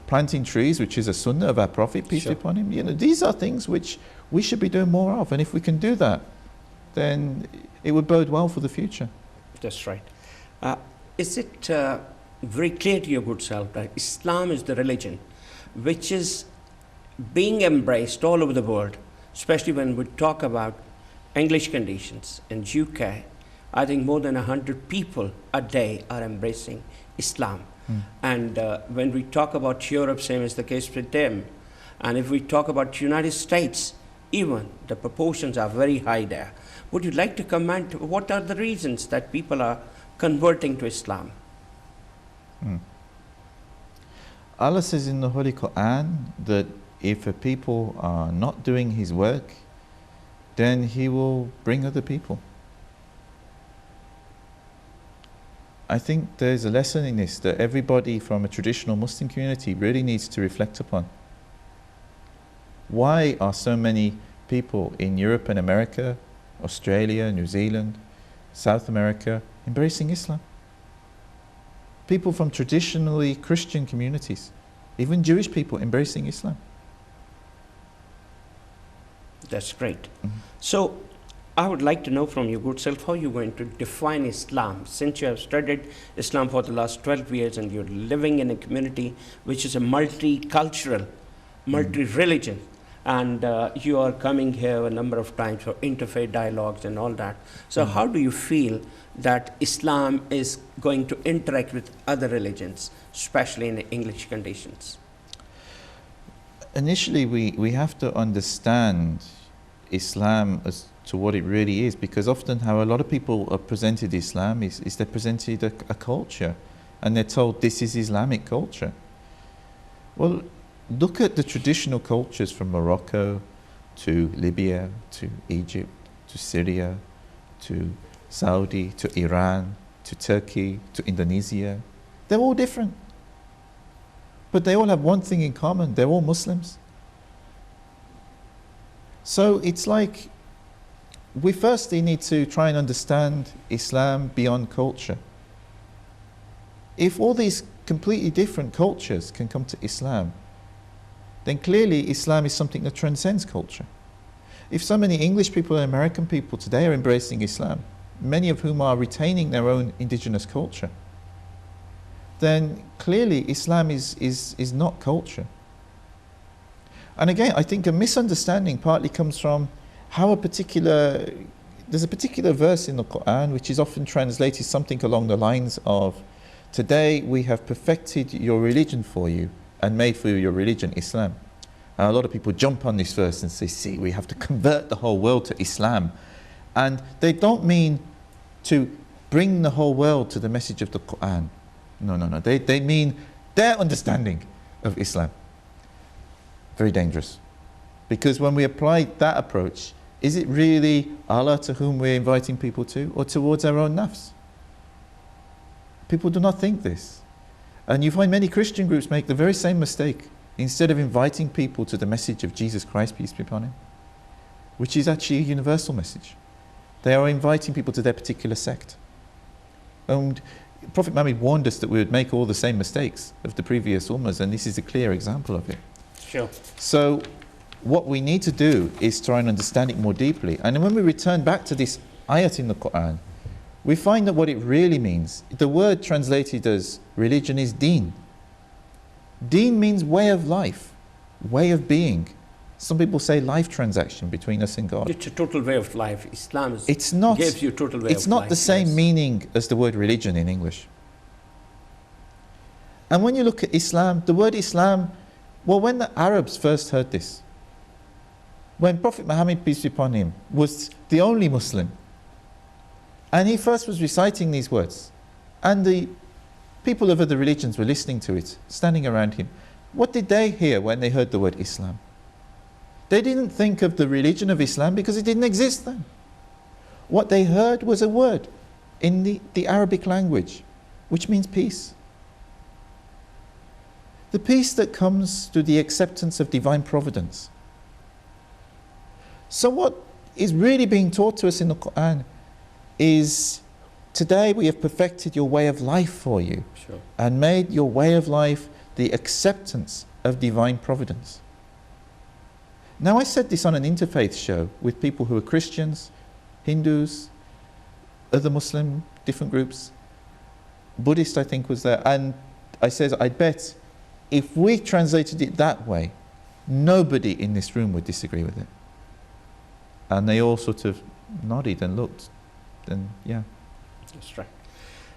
planting trees, which is a sunnah of our Prophet, peace be upon him. These are things which we should be doing more of. And if we can do that, then it would bode well for the future. That's right. Is it very clear to your good self that Islam is the religion which is being embraced all over the world, especially when we talk about English conditions in UK? I think more than 100 people a day are embracing Islam. And when we talk about Europe, same is the case with them. And if we talk about United States, even the proportions are very high there. Would you like to comment, what are the reasons that people are converting to Islam? Allah says in the Holy Quran that if a people are not doing His work, then He will bring other people. I think there's a lesson in this that everybody from a traditional Muslim community really needs to reflect upon. Why are so many people in Europe and America, Australia, New Zealand, South America embracing Islam? People from traditionally Christian communities, even Jewish people embracing Islam. That's great. So I would like to know from your good self how you're going to define Islam, since you have studied Islam for the last 12 years and you're living in a community which is a multicultural, multi-religion, and you are coming here a number of times for interfaith dialogues and all that. So how do you feel that Islam is going to interact with other religions, especially in the English conditions? Initially, we have to understand Islam as to what it really is, because often how a lot of people are presented Islam is they're presented a culture, and they're told this is Islamic culture. Well, look at the traditional cultures from Morocco to Libya to Egypt to Syria to Saudi to Iran to Turkey to Indonesia. They're all different, but they all have one thing in common: they're all Muslims. So it's like we firstly need to try and understand Islam beyond culture. If all these completely different cultures can come to Islam, then clearly Islam is something that transcends culture. If so many English people and American people today are embracing Islam, many of whom are retaining their own indigenous culture, then clearly Islam is not culture. And again, I think a misunderstanding partly comes from how there's a particular verse in the Quran which is often translated something along the lines of, today we have perfected your religion for you and made for you your religion, Islam. And a lot of people jump on this verse and say, see, we have to convert the whole world to Islam. And they don't mean to bring the whole world to the message of the Quran. No. They mean their understanding of Islam. Very dangerous. Because when we apply that approach, is it really Allah to whom we're inviting people to, or towards our own nafs? People do not think this. And you find many Christian groups make the very same mistake. Instead of inviting people to the message of Jesus Christ, peace be upon him, which is actually a universal message, they are inviting people to their particular sect. And Prophet Muhammad warned us that we would make all the same mistakes of the previous ummahs, and this is a clear example of it. Sure. So what we need to do is try and understand it more deeply. And when we return back to this ayat in the Quran, we find that what it really means, the word translated as religion is deen. Deen means way of life, way of being. Some people say life transaction between us and God. It's a total way of life. Islam gives you a total way of life. It's not the same meaning as the word religion in English. And when you look at Islam, the word Islam, well, when the Arabs first heard this, when Prophet Muhammad, peace be upon him, was the only Muslim, and he first was reciting these words, and the people of other religions were listening to it, standing around him, what did they hear when they heard the word Islam? They didn't think of the religion of Islam because it didn't exist then. What they heard was a word in the Arabic language, which means peace. The peace that comes through the acceptance of divine providence. So what is really being taught to us in the Quran is, today we have perfected your way of life for you, and made your way of life the acceptance of divine providence. Now, I said this on an interfaith show with people who are Christians, Hindus, other Muslim, different groups. Buddhist, I think, was there. And I said, I bet if we translated it that way, nobody in this room would disagree with it. And they all sort of nodded and looked. And yeah. That's right.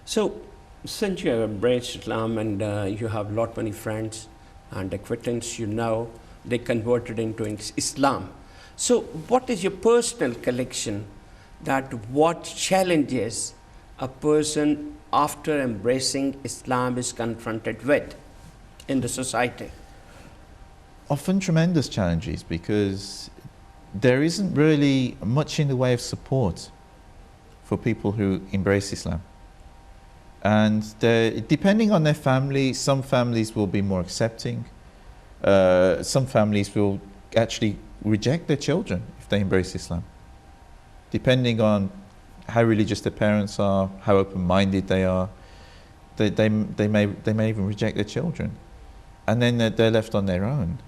So, since you have embraced Islam and you have lot many friends and acquaintances you know, they converted into Islam. So, what is your personal collection that what challenges a person after embracing Islam is confronted with in the society? Often tremendous challenges, because there isn't really much in the way of support for people who embrace Islam. And depending on their family, some families will be more accepting. Some families will actually reject their children if they embrace Islam, depending on how religious their parents are, how open-minded they are. They may even reject their children, and then they're left on their own.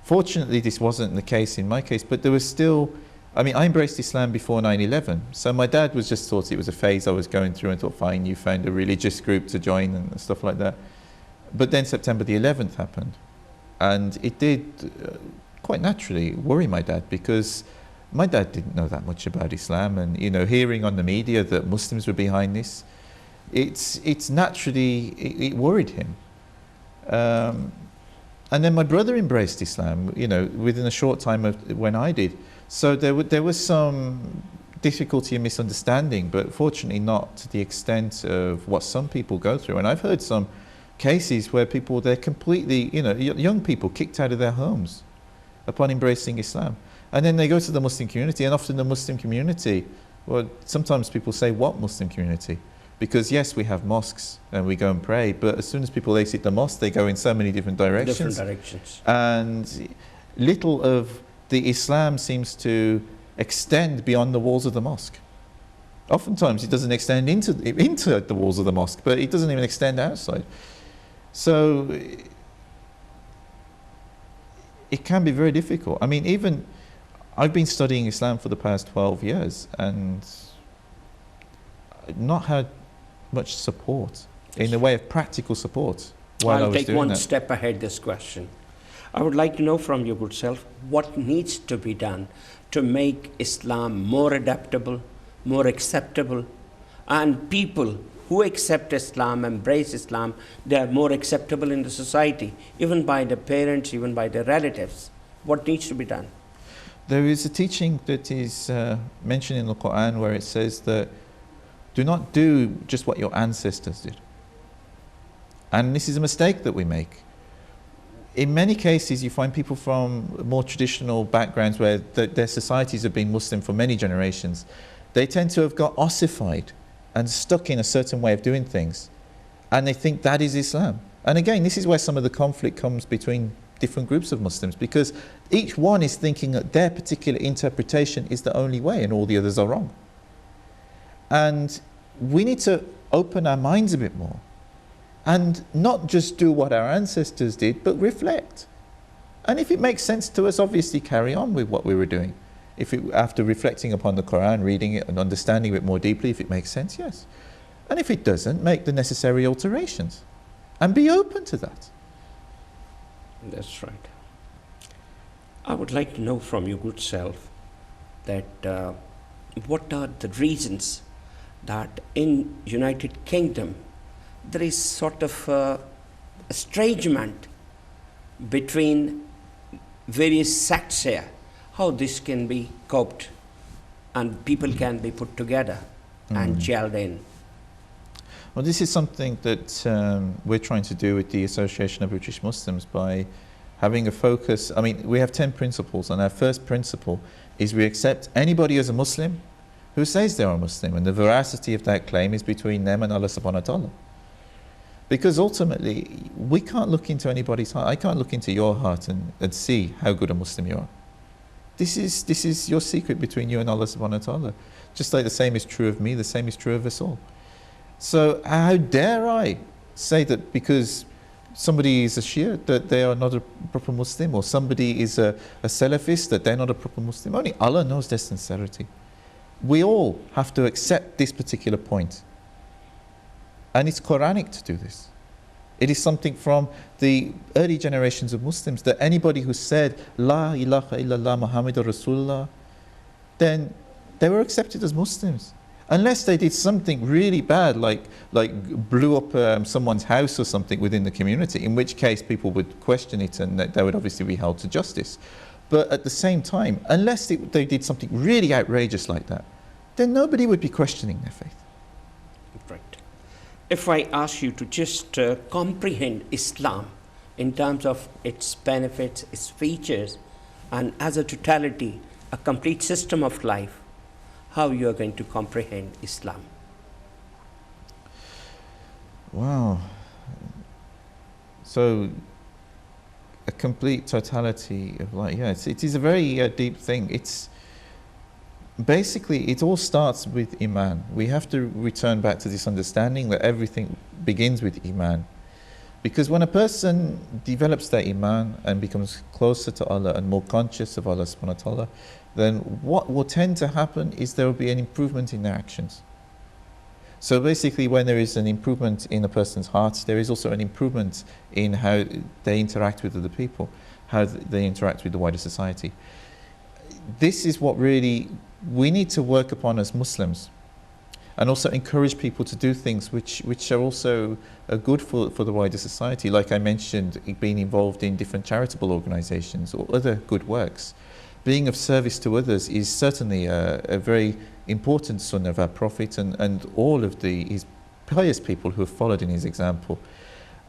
Fortunately, this wasn't the case in my case, but there was still, I mean, I embraced Islam before 9/11, so my dad was just thought it was a phase I was going through and thought, fine, you found a religious group to join and stuff like that. But then September the 11th happened, and it did quite naturally worry my dad, because my dad didn't know that much about Islam, and hearing on the media that Muslims were behind this, it's naturally, it worried him. And then my brother embraced Islam, within a short time of when I did. So there was some difficulty and misunderstanding, but fortunately not to the extent of what some people go through. And I've heard some cases where people, they're completely, young people kicked out of their homes upon embracing Islam. And then they go to the Muslim community, and often the Muslim community, well, sometimes people say, what Muslim community? Because yes, we have mosques and we go and pray, but as soon as people exit the mosque, they go in so many different directions. And little of the Islam seems to extend beyond the walls of the mosque. Oftentimes it doesn't extend into the walls of the mosque, but it doesn't even extend outside. So it can be very difficult. I mean, even I've been studying Islam for the past 12 years and not had much support in the way of practical support while I was doing that. I'll take one step ahead this question. I would like to know from your good self what needs to be done to make Islam more adaptable, more acceptable, and people who accept Islam, embrace Islam, they are more acceptable in the society, even by the parents, even by the relatives. What needs to be done? There is a teaching that is mentioned in the Quran where it says that do not do just what your ancestors did. And this is a mistake that we make. In many cases, you find people from more traditional backgrounds where their societies have been Muslim for many generations. They tend to have got ossified and stuck in a certain way of doing things. And they think that is Islam. And again, this is where some of the conflict comes between different groups of Muslims, because each one is thinking that their particular interpretation is the only way and all the others are wrong. And we need to open our minds a bit more and not just do what our ancestors did, but reflect. And if it makes sense to us, obviously carry on with what we were doing. After reflecting upon the Quran, reading it and understanding it more deeply, if it makes sense, yes. And if it doesn't, make the necessary alterations and be open to that. That's right. I would like to know from your good self that what are the reasons that in United Kingdom there is sort of estrangement between various sects here, how this can be coped and people can be put together and gelled in. Well, this is something that we're trying to do with the Association of British Muslims by having a focus. I mean, we have 10 principles, and our first principle is we accept anybody as a Muslim who says they are a Muslim, and the veracity of that claim is between them and Allah subhanahu wa ta'ala. Because ultimately, we can't look into anybody's heart. I can't look into your heart and see how good a Muslim you are. This is your secret between you and Allah subhanahu wa ta'ala. Just like the same is true of me, the same is true of us all. So how dare I say that because somebody is a Shia, that they are not a proper Muslim, or somebody is a Salafist, that they're not a proper Muslim. Only Allah knows their sincerity. We all have to accept this particular point. And it's Quranic to do this. It is something from the early generations of Muslims, that anybody who said, La ilaha illallah Muhammadur Rasulullah, then they were accepted as Muslims. Unless they did something really bad, like blew up someone's house or something within the community, in which case people would question it and they would obviously be held to justice. But at the same time, unless they did something really outrageous like that, then nobody would be questioning their faith. Right. If I ask you to just comprehend Islam in terms of its benefits, its features, and as a totality, a complete system of life, how you are going to comprehend Islam? Wow. So, a complete totality of life. Yeah, it is a very deep thing. It's basically, it all starts with Iman. We have to return back to this understanding that everything begins with Iman. Because when a person develops their Iman and becomes closer to Allah and more conscious of Allah subhanahu wa ta'ala, then what will tend to happen is there will be an improvement in their actions. So basically, when there is an improvement in a person's heart, there is also an improvement in how they interact with other people, how they interact with the wider society. This is what really we need to work upon as Muslims, and also encourage people to do things which are also good for the wider society. Like I mentioned, being involved in different charitable organizations or other good works. Being of service to others is certainly a very important sunnah of our Prophet and all of his pious people who have followed in his example.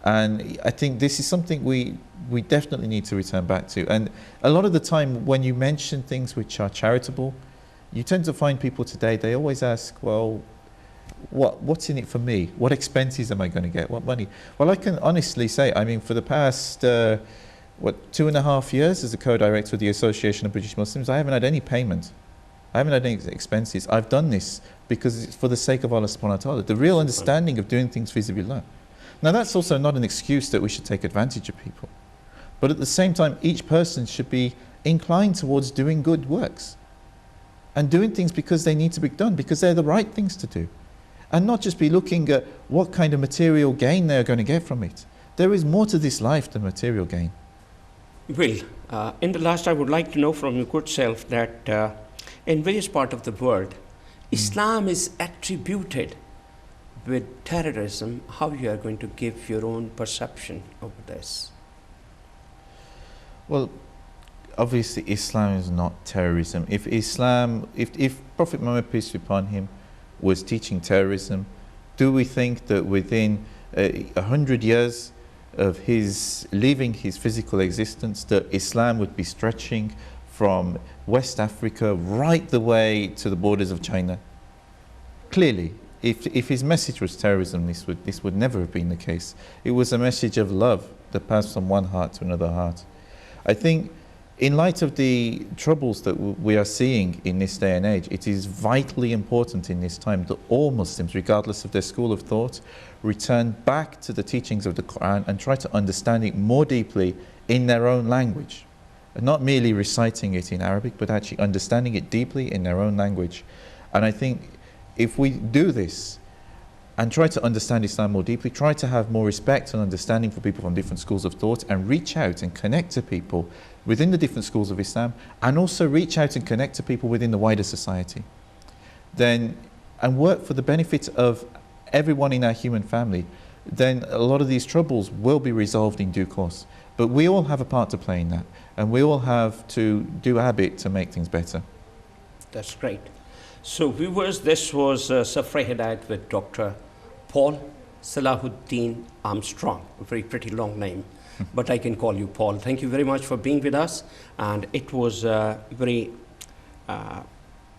And I think this is something we definitely need to return back to. And a lot of the time when you mention things which are charitable, you tend to find people today, they always ask, well, what's in it for me? What expenses am I going to get? What money? Well, I can honestly say, I mean, for the past 2.5 years as a co-director of the Association of British Muslims, I haven't had any payment. I haven't had any expenses. I've done this because it's for the sake of Allah subhanahu wa ta'ala. The real understanding of doing things vis-a-billah. Now that's also not an excuse that we should take advantage of people. But at the same time, each person should be inclined towards doing good works. And doing things because they need to be done, because they're the right things to do. And not just be looking at what kind of material gain they're going to get from it. There is more to this life than material gain. Will, in the last, I would like to know from your good self that in various parts of the world, Islam is attributed with terrorism. How you are going to give your own perception of this? Well, obviously Islam is not terrorism. If Prophet Muhammad, peace be upon him, was teaching terrorism, do we think that within 100 years of his leaving his physical existence, that Islam would be stretching from West Africa right the way to the borders of China? Clearly, if his message was terrorism, this would never have been the case. It was a message of love that passed from one heart to another heart. I think in light of the troubles that we are seeing in this day and age, it is vitally important in this time that all Muslims, regardless of their school of thought, return back to the teachings of the Quran and try to understand it more deeply in their own language. And not merely reciting it in Arabic, but actually understanding it deeply in their own language. And I think if we do this and try to understand Islam more deeply, try to have more respect and understanding for people from different schools of thought, and reach out and connect to people within the different schools of Islam, and also reach out and connect to people within the wider society, then, and work for the benefit of everyone in our human family, then a lot of these troubles will be resolved in due course. But we all have a part to play in that, and we all have to do our bit to make things better. That's great. So viewers, this was Safr Hidayat with Dr. Paul Salahuddin Armstrong, a very pretty long name, but I can call you Paul. Thank you very much for being with us, and it was a very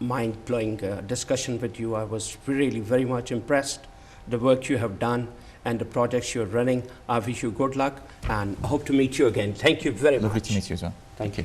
mind-blowing discussion with you. I was really very much impressed the work you have done and the projects you're running. I wish you good luck and hope to meet you again. Thank you very much. Lovely to meet you as well. Thank you.